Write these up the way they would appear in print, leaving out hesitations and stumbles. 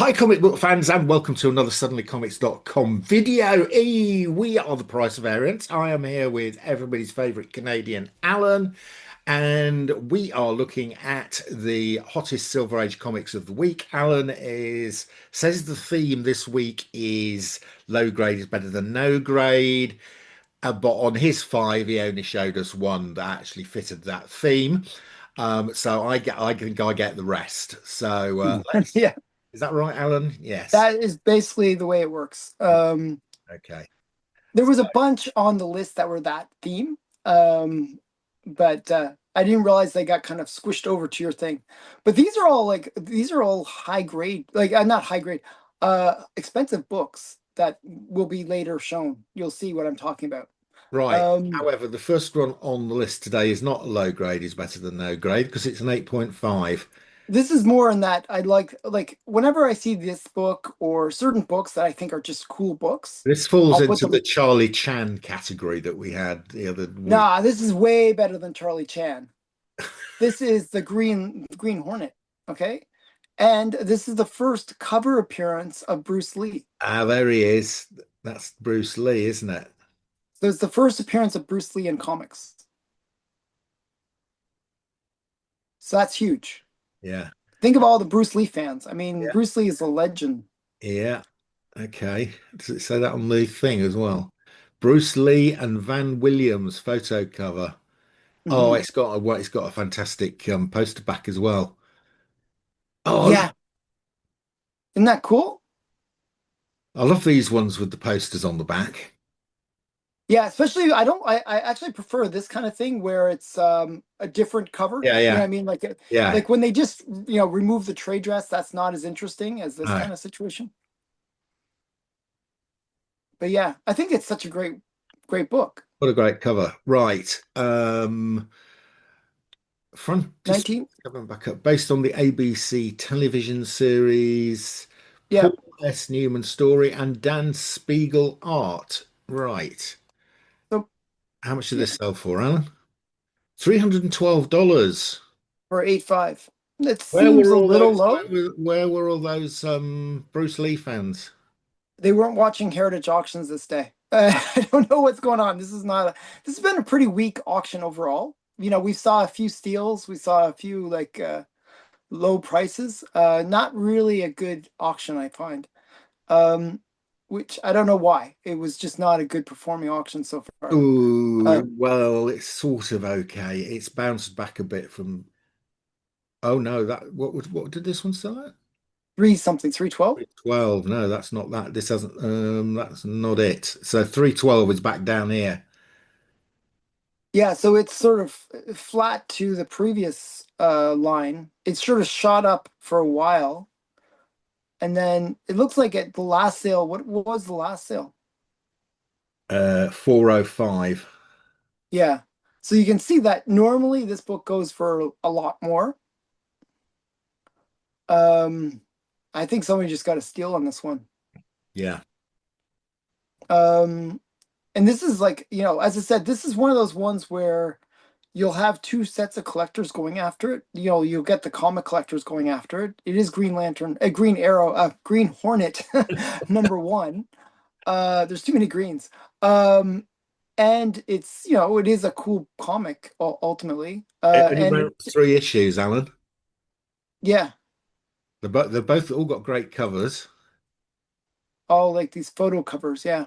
Hi, comic book fans, and welcome to another SuddenlyComics.com video. We are the Price of Variance. I am here with everybody's favorite Canadian, Alan, and we are looking at the hottest Silver Age comics of the week. Alan is says the theme this week is low grade is better than no grade, but on his five, he only showed us one that actually fitted that theme. So I think I get the rest. So let's. Yeah, Is that right, Alan? Yes. that is basically the way it works. Okay. There was a bunch on the list that were that theme, um, but I didn't realize they got kind of squished over to your thing. But these are all high grade, like not high grade, expensive books that will be later shown. You'll see what I'm talking about. Right. Um, However, the first one on the list today is not low grade, is better than no grade because it's an 8.5. this is more in that I like whenever I see this book or certain books that I think are just cool books, This falls I'll put into the them. Charlie Chan category that we had the other week. Nah, this is way better than Charlie Chan. This is the Green Hornet, okay? And this is the first cover appearance of Bruce Lee. Ah, there he is. That's Bruce Lee, isn't it? So it's the first appearance of Bruce Lee in comics. So that's huge. Yeah. Think of all the Bruce Lee fans. I mean, Yeah. Bruce Lee is a legend. Yeah. Okay. Does it say that on the thing as well? Bruce Lee and Van Williams photo cover. Oh, Hmm. it's got a fantastic poster back as well. Oh, Yeah, isn't that cool? I love these ones with the posters on the back. Yeah, especially I actually prefer this kind of thing where it's a different cover. Yeah, You know what yeah, I mean? yeah. Like when they just, remove the trade dress, that's not as interesting as this No, kind of situation. But yeah, I think it's such a great book. what a great cover. Right. Just 19. coming back up, based on the ABC television series, Yeah. Paul S. Newman story and Dan Spiegel art. Right. So How much did yeah, this sell for, Alan? $312. for 8.5. It Where seems were a all little those? low. Where were all those Bruce Lee fans? They weren't watching Heritage Auctions this day. I don't know what's going on. This has been a pretty weak auction overall. We saw a few steals, we saw a few like low prices. Not really a good auction, I find. Um, which I don't know why. It was just not a good performing auction so far. Uh, Ooh, well, it's sort of okay. It's bounced back a bit from. Oh no, what did this one sell at? three something, 312. 312. No, that's not that. This hasn't that's not it. So 312 is back down here. Yeah, so it's sort of flat to the previous line. It's sort of shot up for a while, and then it looks like at the last sale. What was the last sale? 405. Yeah, so you can see that normally this book goes for a lot more. Um, I think somebody just got a steal on this one. Yeah. Um, and this is like, as I said, this is one of those ones where you'll have two sets of collectors going after it. You'll get the comic collectors going after it. It is Green Lantern, Green Arrow, Green Hornet, number one. There's too many greens. Um, and it is a cool comic ultimately. It only And ran three issues, Alan. yeah, They're both all got great covers. all like these photo covers. Yeah,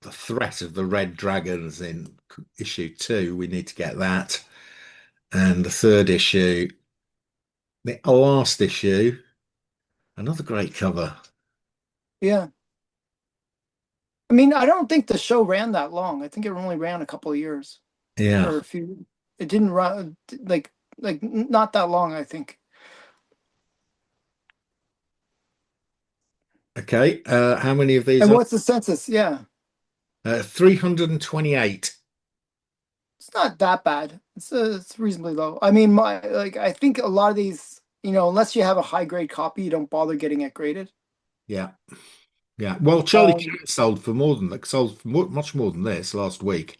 The threat of the Red Dragons in issue two, we need to get that. And the third issue, the last issue, another great cover. yeah. I mean, I don't think the show ran that long. I think it only ran a couple of years Yeah. or a few. It didn't run not that long, I think. Okay. How many of these And are? what's the census? Yeah, 328. it's not that bad. It's reasonably low. I mean, I think a lot of these, unless you have a high grade copy, you don't bother getting it graded. Yeah. Yeah. Well, Charlie Um, Chan sold for more than that, sold for much more than this last week.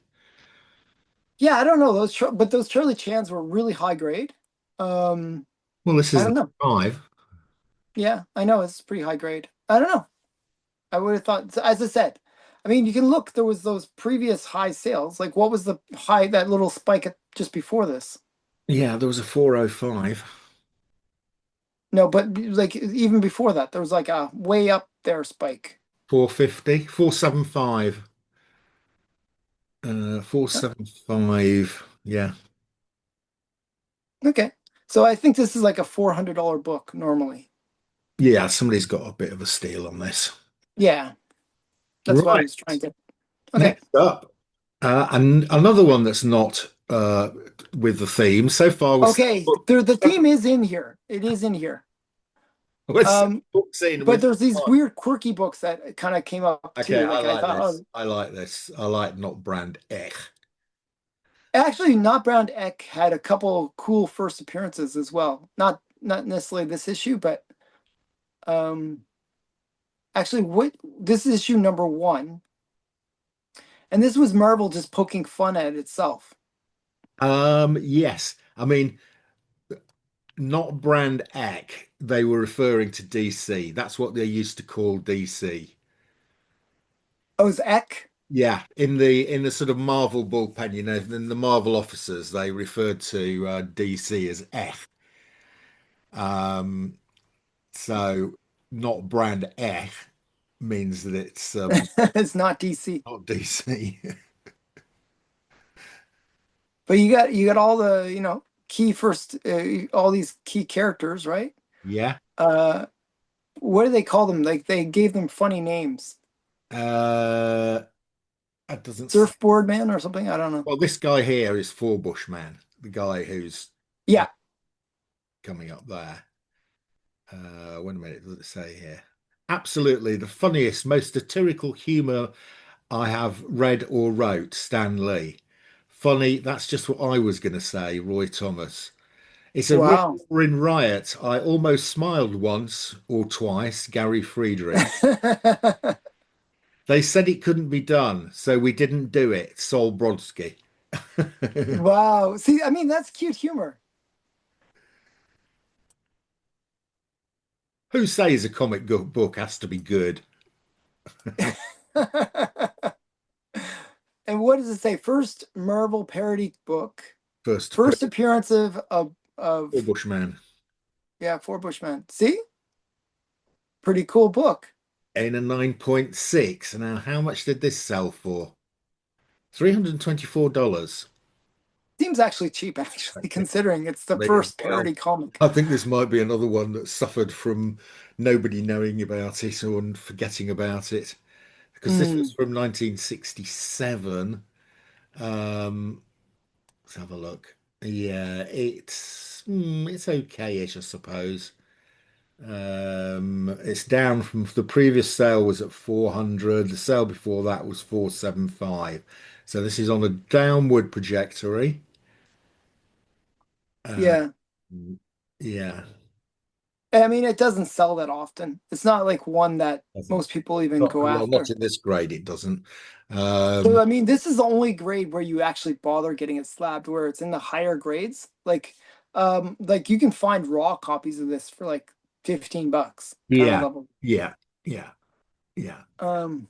yeah, I don't know but those Charlie Chans were really high grade. Um, Well, this I is don't know. 5. Yeah, I know it's pretty high grade. I don't know. I would have thought, as I said, I mean, you can look, there was those previous high sales. Like what was the high, that little spike just before this? Yeah, there was a 405. No, but like even before that, there was like a way up there spike. 450, 475, 475. Yeah. Okay. So I think this is like a $400 book normally. Yeah, somebody's got a bit of a steal on this. Yeah, that's what I Right. was trying to. Okay. Next up, and another one that's not with the theme. So far, Okay. The theme is in here. It is in here. we're seven Um, books in but with there's these one. weird quirky books that kind of came up Okay, too. I Like I like thought, this. oh, I like this. I like not brand Ech. actually, Not Brown Eck had a couple cool first appearances as well. Not necessarily this issue, but um, actually, what this is issue number one, and this was Marvel just poking fun at itself. Yes. I mean, not brand Eck. They were referring to DC. That's what they used to call DC. Oh, it's Eck. Yeah, in the sort of Marvel bullpen, in the Marvel officers, they referred to DC as F. Um, so not brand F means that it's It's not DC, not DC. but you got all the key first, all these key characters, right? Yeah. Uh, what do they call them? Like they gave them funny names. Uh, that doesn't say. Surfboard Man or something. I don't know. Well, this guy here is For Bushman, the guy who's uh, Yeah. coming up there. Wait a minute, does it say here? Absolutely, the funniest, most satirical humor I have read or wrote, Stan Lee. Funny, that's just what I was going to say, Roy Thomas. It's a real Wow. in riot. I almost smiled once or twice, Gary Friedrich. They said it couldn't be done, so we didn't do it, Sol Brodsky. Wow. See, I mean, that's cute humor. Who says a book has to be good? And what does it say? First Marvel parody book. First, First appearance For of Bushman yeah, Four Bushmen. See? Pretty cool book. in a 9.6. Now, how much did this sell for? $324. Seems actually cheap, actually, considering it's the Me as first well. parody comic. I think this might be another one that suffered from nobody knowing about it or forgetting about it because this was Mm, from 1967. Um, let's have a look. Yeah, it's okay-ish, I suppose. It's down from the previous sale was at 400. The sale before that was 475. So this is on a downward trajectory. Uh, yeah. yeah. I mean, it doesn't sell that often. It's not like one that Doesn't. most people even Not, go well, not after. in this grade, it doesn't. So, Um, I mean, this is the only grade where you actually bother getting it slabbed, where it's in the higher grades. Like you can find raw copies of this for like $15 kind of yeah, level. yeah, yeah, yeah. Um,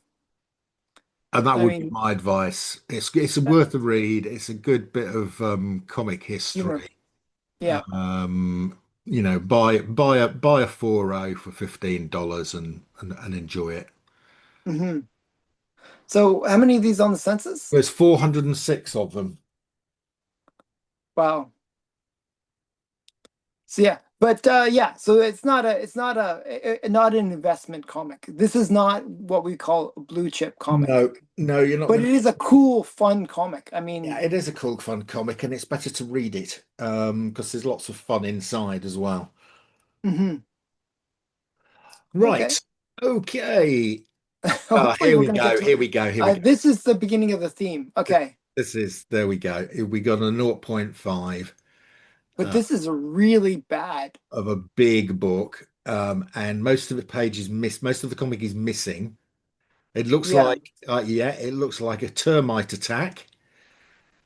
And that I would be mean, my advice. It's worth a read. It's a good bit of comic humor. history. Yeah. Buy a 4.0 for $15 and enjoy it. Hmm. So, how many of these on the census? There's 406 of them. Wow. So yeah, but yeah, so not an investment comic. This is not what we call a blue chip comic, No, no, you're not but going it to. is a cool, fun comic. I Yeah, mean, it is a cool, fun comic, and it's better to read it because there's lots of fun inside as well. mhm. Okay. Right. Okay. Hopefully Here we're we gonna get go. to it. Here we go. Here we go. This is the beginning of the theme. Okay, This is, there we go. We got a zero point 0.5 but uh, this is really bad. of a big book, and most of the pages miss. Most of the comic is missing. It looks Yeah. like, yeah, it looks like a termite attack.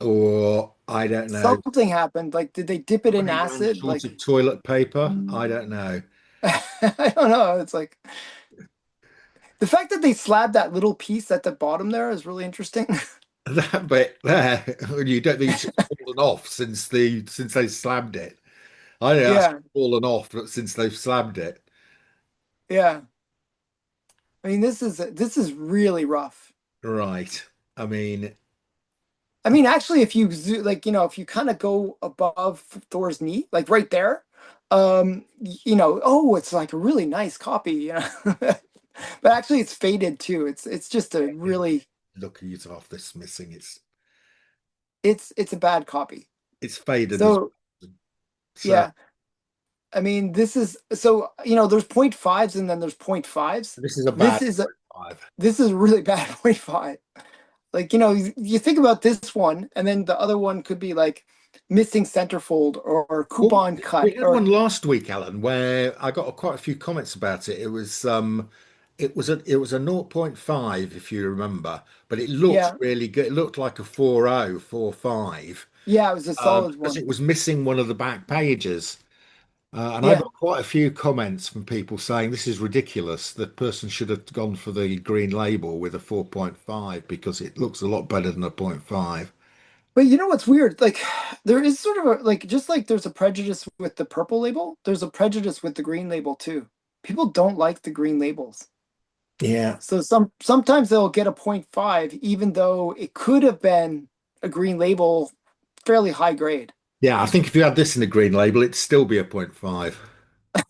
or I don't know. Something happened. Like, did they dip it in Somebody ran acid? short Like, of toilet paper. I don't know. I don't know. It's like the fact that they slabbed that little piece at the bottom there is really interesting. That bit there, you don't think it's just fallen off since they slammed it. I think that's Yeah, fallen off since they've slammed it. yeah. I mean, this is really rough. Right. I mean, I mean, actually, if you like, if you kind of go above Thor's knee, like right there, oh, it's like a really nice copy, but actually, it's faded too. It's just a really look at yourself, this missing. it's a bad copy. It's faded as So well. So yeah, I mean, this is so there's point fives and then there's point fives. this is a This bad is a 5. this is a really bad point five. Like, you think about this one, and then the other one could be like missing centerfold or Well, coupon we cut had one or last week, Alan, where I got quite a few comments about it. It was a zero point 0.5, if you remember, but it looked yeah, really good. It looked like a 4.0, 4.5, yeah, it was a solid because one. it was missing one of the back pages. And I Yeah, got quite a few comments from people saying this is ridiculous. The person should have gone for the green label with a 4.5 because it looks a lot better than a point 0.5. but you know what's weird? Like, there is sort of a like just like there's a prejudice with the purple label, there's a prejudice with the green label too. People don't like the green labels. Yeah. So sometimes they'll get a point five, even though it could have been a green label, fairly high grade. Yeah, I think if you had this in the green label, it'd still be a point 0.5.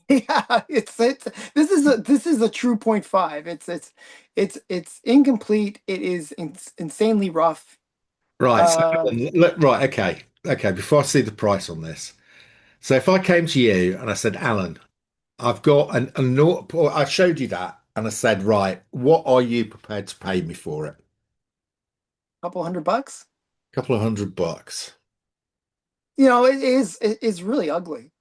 Yeah, it's this is a true point five. It's incomplete. It is insanely rough. Right. So, Uh, right. Okay. Okay. Before I see the price on this. So if I came to you and I said, Alan, I've got a naught, or I showed you that and I said, right, what are you prepared to pay me for it? couple $100. A couple of $100. It is really ugly.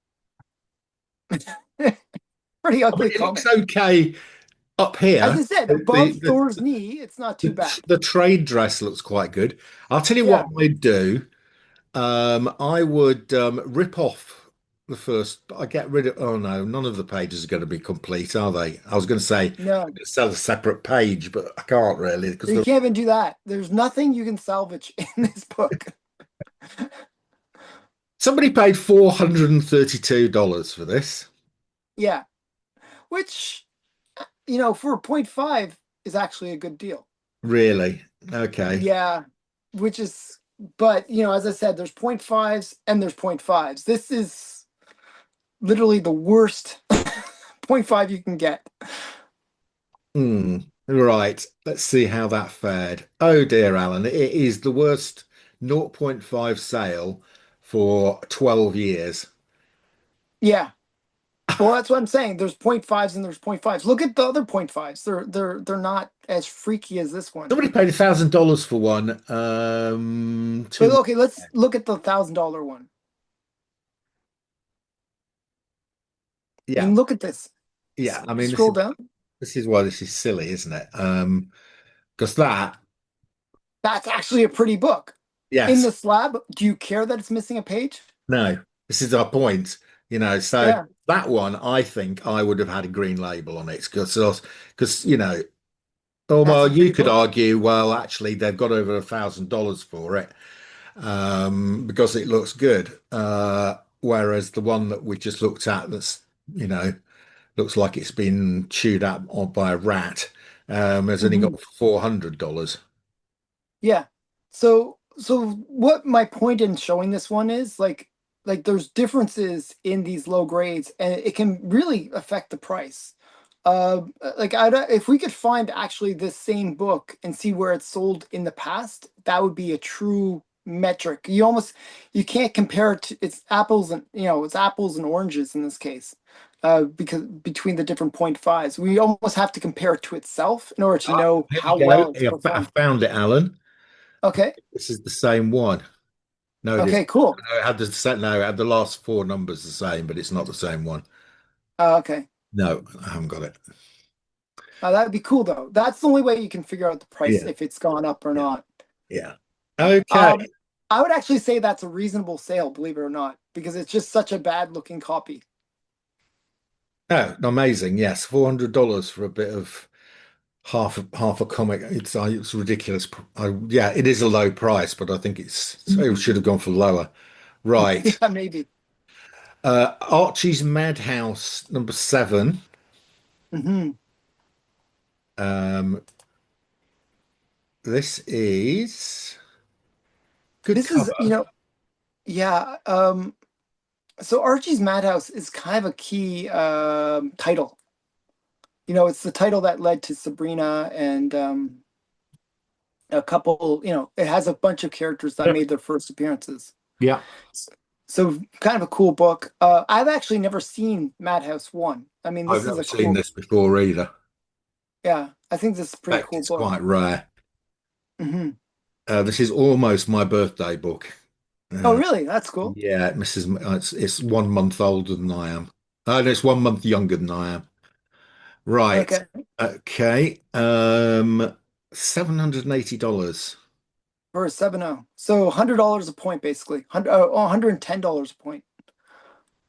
Pretty I mean, ugly it looks comic. okay up As here. I said, The, above the, Thor's knee, it's not too the, bad. the trade dress looks quite good. I'll tell you what Yeah. I'd do. I would rip off the first. I get rid of. Oh no, none of the pages are going to be complete, are they? I was going to say I'm No, going to sell a separate page, but I can't really because you they're. can't even do that. There's nothing you can salvage in this book. Somebody paid $432 for this. Yeah. Which, for a point five is actually a good deal. Really? Okay. Yeah, which is, but as I said, there's point fives and there's point fives. This is literally the worst point five you can get. Hmm. Right. Let's see how that fared. Oh dear, Alan. It is the worst zero point 0.5 sale for 12 years. Yeah. Well, that's what I'm saying. There's point fives and there's point fives. Look at the other point fives. They're not as freaky as this one. Somebody paid $1,000 for one. But 2 months. okay, let's look at the $1,000 one. I Yeah. mean, look at this. Yeah. I mean, this Scroll is down. this is why this is silly, isn't it? Because that, That's actually a pretty book. In yes, the slab, do you care that it's missing a page? no, this is our point. So Yeah, that one, I think I would have had a green label on it because oh that's well, a you pretty could book. argue, well, actually, they've got over $1,000 for it because it looks good. Whereas the one that we just looked at, that's you know looks like it's been chewed up by a rat, has only Mhm. got $400. Yeah. So what my point in showing this one is like there's differences in these low grades and it can really affect the price. Like if we could find actually this same book and see where it's sold in the past, that would be a true metric. You can't compare it to it's apples and oranges in this case. Because between the different point fives, we almost have to compare it to itself in order to Ah, know here we how go. well it's Yeah, I performed. found it, Alan. Okay. This is the same one. No, it Okay, isn't. cool. No, it had the last four numbers the same, but it's not the same one. Okay. No, I haven't got it. That'd be cool though. That's the only way you can figure out the price Yeah, if it's gone up or yeah, not. yeah. Um, Okay. I would actually say that's a reasonable sale, believe it or not, because it's just such a bad looking copy. Oh, amazing. Yes, $400 for a bit of half a comic. It's ridiculous. Yeah, it is a low price, but I think it should have gone for lower. Right. Yeah, maybe. Archie's Madhouse number 7. Hmm. Um, this is good This is, cover. yeah. So Archie's Madhouse is kind of a key title. It's the title that led to Sabrina and a couple, it has a bunch of characters that Yep. made their first appearances. Yeah, S- So kind of a cool book. I've actually never seen Madhouse 1. I mean, I've this is never a seen cool, this before either. yeah, I think this is a In pretty fact, cool it's book. quite rare. Hmm. This is almost my birthday book. Oh, Uh, really? That's cool. yeah, it's 1 month older than I am. And it's 1 month younger than I am. Right. Okay. Okay. $780. For a 7.0. So $100 a point, basically. $110 a point.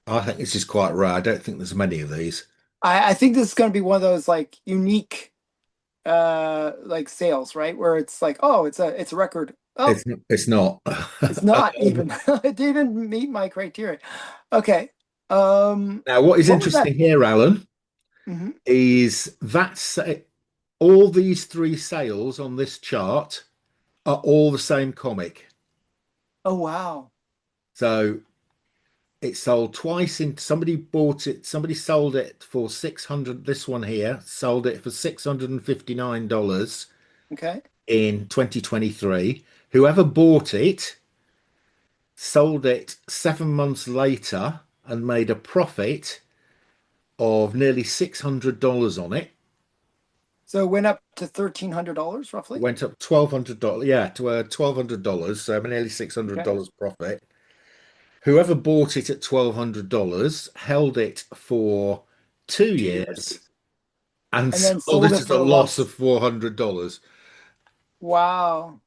I think this is quite rare. I don't think there's many of these. I think this is going to be one of those like unique like sales, right? Where it's like, oh, it's a record. Oh, It's not. it's not even. It didn't meet my criteria. Okay. Now, what is What was that? interesting here, Alan, Hmm. is all these three sales on this chart are all the same comic. Oh, wow. So it sold twice in somebody bought it, somebody sold it for 600. This one here sold it for $659 Okay. in 2023. Whoever bought it sold it 7 months later and made a profit of nearly $600 on it. So it went up to $1,300 It roughly. went up $1,200, yeah, to $1,200, so nearly six hundred Okay. dollars profit. Whoever bought it at $1,200 held it for 2 years and And then sold sold it it at a for a loss of loss. $400. Wow.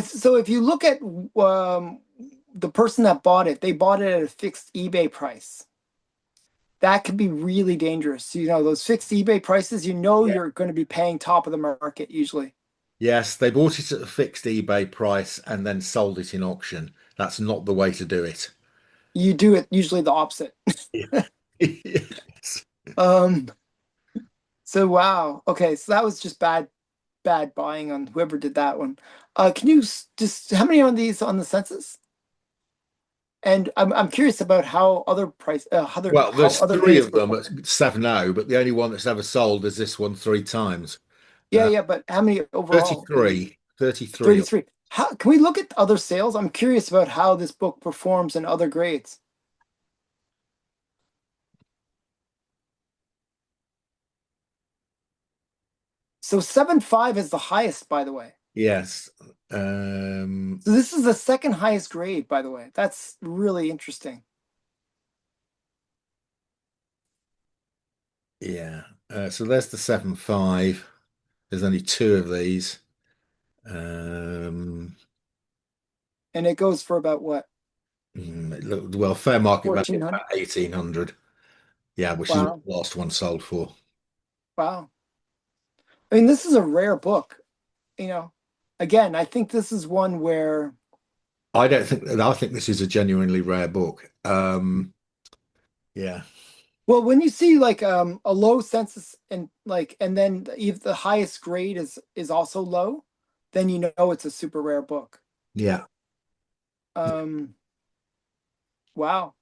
So if you look at the person that bought it, they bought it at a fixed eBay price. That could be really dangerous. Those fixed eBay prices, Yeah. you're going to be paying top of the market usually. Yes, they bought it at a fixed eBay price and then sold it in auction. That's not the way to do it. You do it usually the opposite. Yeah. Yes. Um, so wow. Okay, so that was just bad buying on whoever did that one. Can you just how many on these on the census? And I'm curious about how other price Well, how there's other three grades of them perform. at 7.0, but the only one that's ever sold is this one three times. Yeah, Uh, yeah, but how many overall? 33, 33. 33. How can we look at other sales? I'm curious about how this book performs in other grades. So 7.5 is the highest, by the way. Yes. So this is the second highest grade, by the way. That's really interesting. Yeah. So there's the 7.5. There's only two of these. Um, And it goes for about what? well, fair market value is 1,400? about 1,800. Yeah, which is what Wow. the last one sold for. Wow. I mean, this is a rare book, you know. Again, I think this is one where, I think this is a genuinely rare book. Yeah. well, when you see like a low census and then if the highest grade is also low, then you know it's a super rare book. Yeah. Um, wow.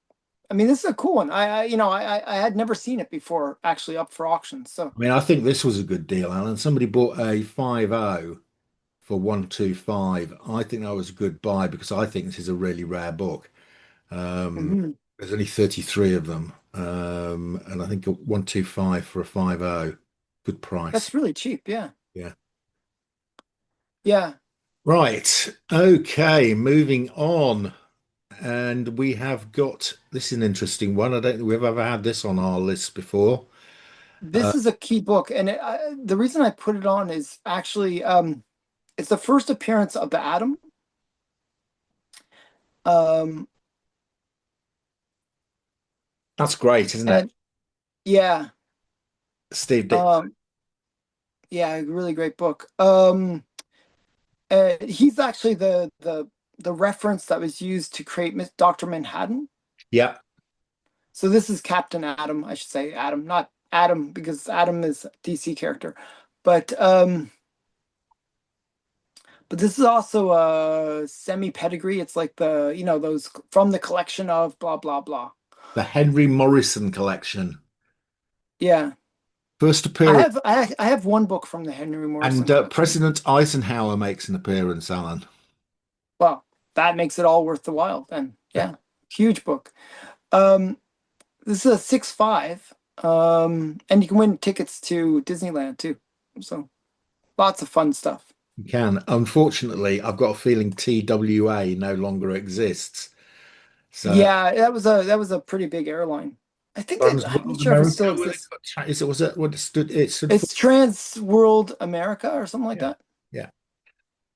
I mean, this is a cool one. I had never seen it before actually up for auction. So, I mean, I think this was a good deal, Alan. Somebody bought a 5.0 for 125. I think that was a good buy because I think this is a really rare book. Um, mhm. there's only 33 of them. And I think a 125 for a 5.0, good price. That's really cheap. Yeah. Yeah. Yeah. Right. Okay. Moving on. And we have got this is an interesting one. I don't think we've ever had this on our list before. Uh, This is a key book. And the reason I put it on is actually it's the first appearance of the Atom. Um, That's great, isn't it? and yeah, Steve Dick. um, yeah, really great book. He's actually the reference that was used to create Dr. Manhattan. Yeah. So this is Captain Atom, I should say Atom, not Adam, because Adam is a DC character. But but this is also a semi pedigree. It's like the, those from the collection of blah blah blah. The Henry Morrison collection. Yeah. First I appearance. have I have one book from the Henry Morrison And collection. President Eisenhower makes an appearance, Alan. Well, that makes it all worth the while then. Yeah. Huge book. Um this is a 6.5. And you can win tickets to Disneyland too. So lots of fun stuff. You can. Unfortunately, I've got a feeling TWA no longer exists. So Yeah, that was a pretty big airline. I'm not Transworld sure if it America, still well, exists. is it was it what it stood for? It's Trans World America or something like Yeah. that. Yeah.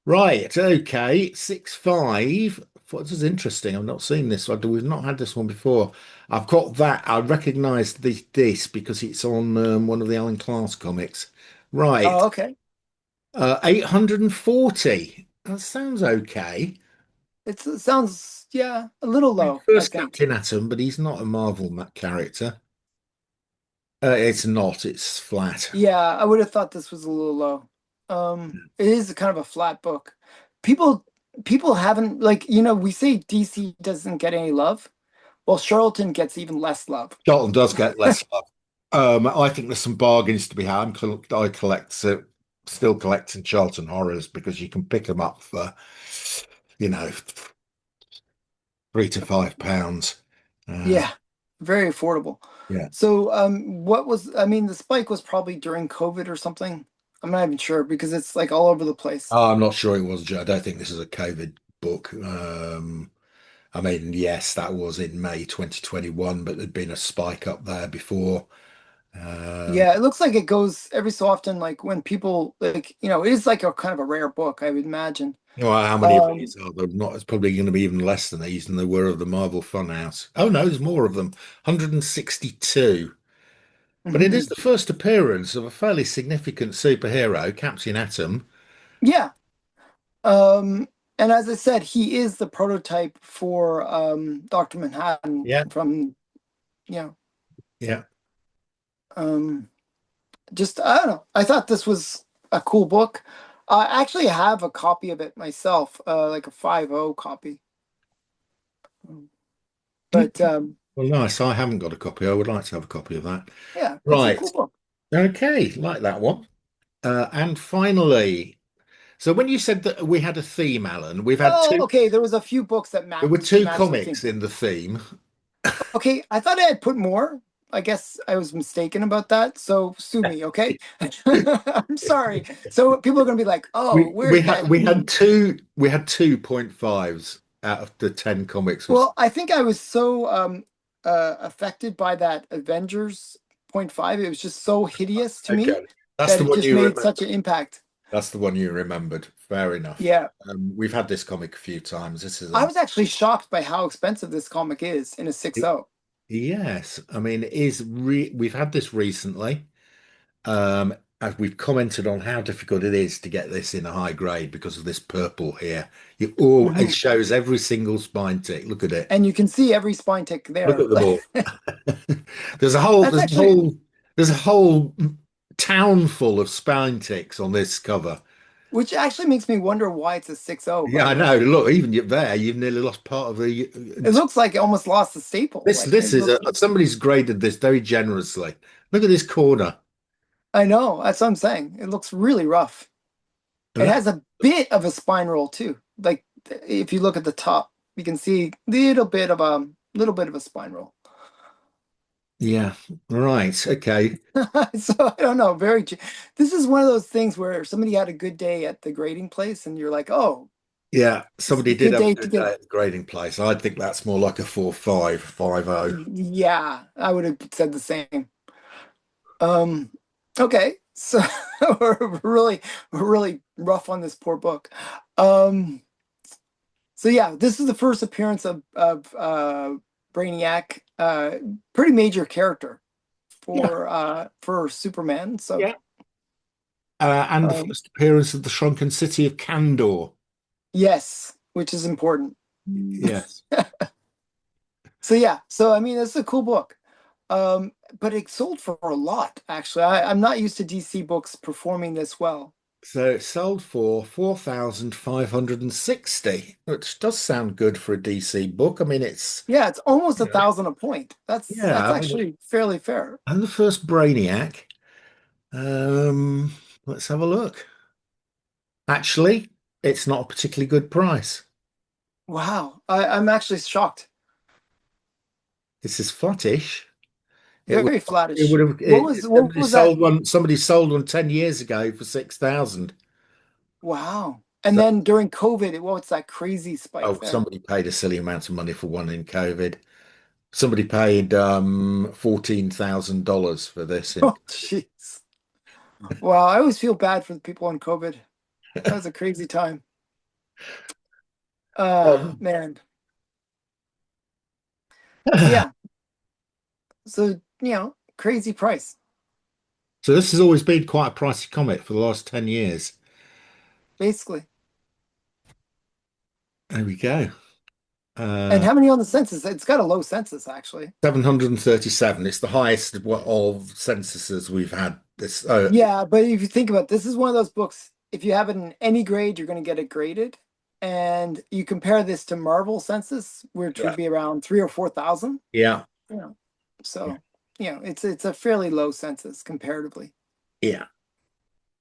Right. Okay. 6.5. What is interesting? I've not seen this. We've not had this one before. I've got that. I recognise this because it's on one of the Alan Class comics. Right. Oh, okay. 840. That sounds okay. It sounds, yeah, a little I mean, low, I first think. Captain Atom, but he's not a Marvel character. It's not. It's flat. Yeah, I would have thought this was a little low. It is kind of a flat book. People people haven't, like, we say DC doesn't get any love. Well, Charlton gets even less love. Dalton does get less love. I think there's some bargains to be had. I collect, still collecting Charlton Horrors because you can pick them up for, you know, £3 to £5. Uh, Yeah, very affordable. yeah. So, I mean, the spike was probably during COVID or something. I'm not even sure because it's like all over the place. Oh, I'm not sure it was. I don't think this is a COVID book. I mean, yes, that was in May 2021, but there'd been a spike up there before. Um, Yeah, it looks like it goes every so often, like when people like, it is like a kind of a rare book, I would imagine. well, how many of Um, these are there? Not, it's probably going to be even less than these than there were of the Marvel Funhouse. Oh no, there's more of them. 162. But it is mhm. the first appearance of a fairly significant superhero, Captain Atom. Yeah. Um, and as I said, he is the prototype for Dr. Manhattan Yeah, from, you know, yeah. um just I don't know. I thought this was a cool book. I actually have a copy of it myself, like a 5.0 copy. But Well, nice. I haven't got a copy. I would like to have a copy of that. yeah, it's a Right. cool book. Okay, like that one. And finally, so when you said that we had a theme, Alan, Oh, okay. There was a few books that there were matched two matched the comics theme. in the theme. Okay, I thought I had put more. I guess I was mistaken about that. So sue me, okay? I'm sorry. So people are gonna be like, "Oh, where's that theme?" We had 2.5s out of the 10 comics or Well, I think I was so affected by that Avengers point five. It was just so hideous to me okay. That's that the it one just you made remember. such an impact. That's the one you remembered. Fair enough. Yeah. We've had this comic a few times. This is I an was actually shocked by how expensive this comic is in a 6.0. yes. I mean, it is we've had this recently. As we've commented on how difficult it is to get this in a high grade because of this purple here. It Mhm. shows every single spine tick. Look at it. And you can see every spine tick Look at there. them all. There's a whole That's actually, there's a whole town full of spine ticks on this cover. which actually makes me wonder why it's a 6.0, by Yeah, I the know. way. Look, even you there, you've nearly lost part of the. It looks like it almost lost the staple. Like This it is looks, somebody's graded this very generously. Look at this corner. I know, that's what I'm saying. It looks really rough. And It that, has a bit of a spine roll too. Like if you look at the top, you can see little bit of a spine roll. yeah, right. Okay. So I don't know. This is one of those things where somebody had a good day at the grading place, and you're like, oh, Yeah, this is somebody a did good have a day to good day get. at the grading place. I think that's more like a 4.5, 5.0. Yeah, I would have said the same. Um, okay, so we're really rough on this poor book. Um, So yeah, this is the first appearance of Brainiac, pretty major character Yeah, for Superman. So yeah. And the um, first appearance of the shrunken city of Kandor. yes, which is important. Yes. So yeah, so I mean, it's a cool book. But it sold for a lot, actually. I'm not used to DC books performing this well. So it sold for 4,560, which does sound good for a DC book. I mean, it's, Yeah, it's almost you a know, thousand a point. That's yeah, actually fairly fair. and the first Brainiac. Um, let's have a look. Actually, it's not a particularly good price. Wow, I'm actually shocked. This is flattish. It would Very it would flattish. have What was that? somebody sold one 10 years ago for 6,000. Wow. And So then during COVID, what's that crazy spike oh, there? somebody paid a silly amount of money for one in COVID. Somebody paid $14,000 for this in Oh, jeez. Wow, I always feel bad for the people on COVID. That was a crazy time. um, Man. So yeah, so crazy price, so this has always been quite a pricey comic for the last 10 years. basically. There we go. And Uh, how many on the census? It's got a low census, actually. 737. It's the highest of censuses we've had this. Yeah, but if you think about it, this is one of those books, if you have it in any grade, you're going to get it graded. And you compare this to Marvel census, which Yeah. would be around 3 or 4,000. Yeah. You know, so it's a fairly low census comparatively. Yeah.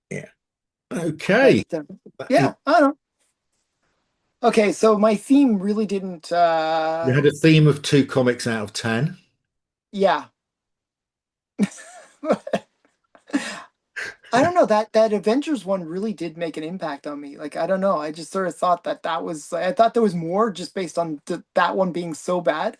Yeah. But Okay. yeah, I don't know. Okay, so my theme really didn't. You had a theme of 2 comics out of 10. Yeah. I don't know, that Avengers one really did make an impact on me. Like I don't know, I just sort of thought that was I thought there was more just based on that one being so bad.